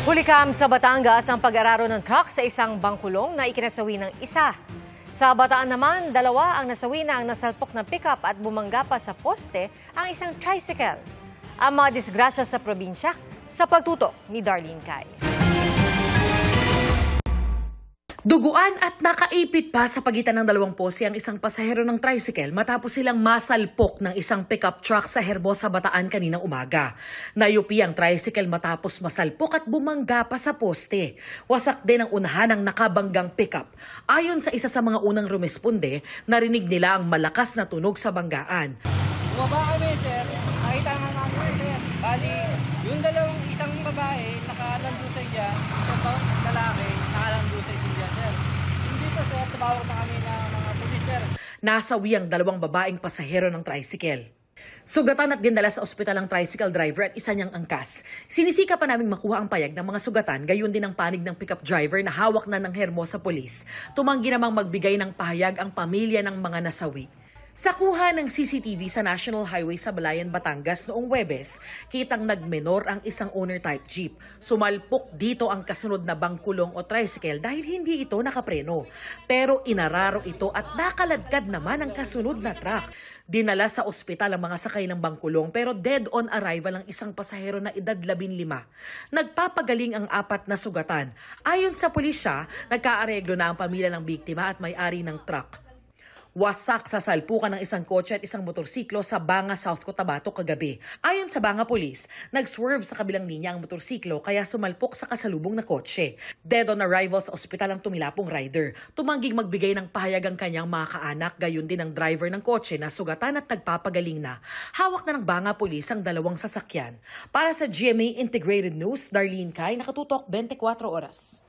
Hulikam sa Batangas ang pag-araro ng truck sa isang bangkulong na ikinasawi ng isa. Sa Bataan naman, dalawa ang nasawi na ang nasalpok ng pickup at bumangga pa sa poste ang isang tricycle. Ang mga disgrasya sa probinsya sa pagtutok ni Darlene Cai. Duguan at nakaipit pa sa pagitan ng dalawang poste ang isang pasahero ng tricycle matapos silang masalpok ng isang pickup truck sa Herbosa, Bataan kaninang umaga. Nayupi ang tricycle matapos masalpok at bumangga pa sa poste. Wasak din ang unahan ng nakabanggang pickup. Ayon sa isa sa mga unang rumesponde, narinig nila ang malakas na tunog sa banggaan. Bumaba kami, sir. Nakita nga namin, sir. Bali, yung isang babae, nakalandusay dyan. Isang lalaki, nakalandusay dyan, sir. Hindi to, sir. Tumawag na kami ng mga pulis, sir. Nasawi ang dalawang babaeng pasahero ng tricycle. Sugatan at dinala sa ospital ang tricycle driver at isa niyang angkas. Sinisika pa naming makuha ang payag ng mga sugatan, gayon din ang panig ng pickup driver na hawak na ng Hermosa Police. Tumanggi namang magbigay ng pahayag ang pamilya ng mga nasawi. Sa kuha ng CCTV sa National Highway sa Balayan, Batangas noong Huwebes, kitang nagmenor ang isang owner-type jeep. Sumalpok dito ang kasunod na bangkulong o tricycle dahil hindi ito nakapreno. Pero inararo ito at nakaladkad naman ang kasunod na truck. Dinala sa ospital ang mga sakay ng bangkulong pero dead on arrival ang isang pasahero na edad 15. Nagpapagaling ang 4 na sugatan. Ayon sa pulisya, nagkaareglo na ang pamilya ng biktima at may-ari ng truck. Wasak sa salpukan ng isang kotse at isang motorsiklo sa Banga, South Cotabato kagabi. Ayon sa Banga Police, nag-swerve sa kabilang linya ang motorsiklo kaya sumalpok sa kasalubong na kotse. Dead on arrival sa ospital ang tumilapong rider. Tumangging magbigay ng pahayag ang kanyang mga kaanak, gayon din ang driver ng kotse na sugatan at nagpapagaling na. Hawak na ng Banga Police ang dalawang sasakyan. Para sa GMA Integrated News, Darlene Cai, nakatutok 24 oras.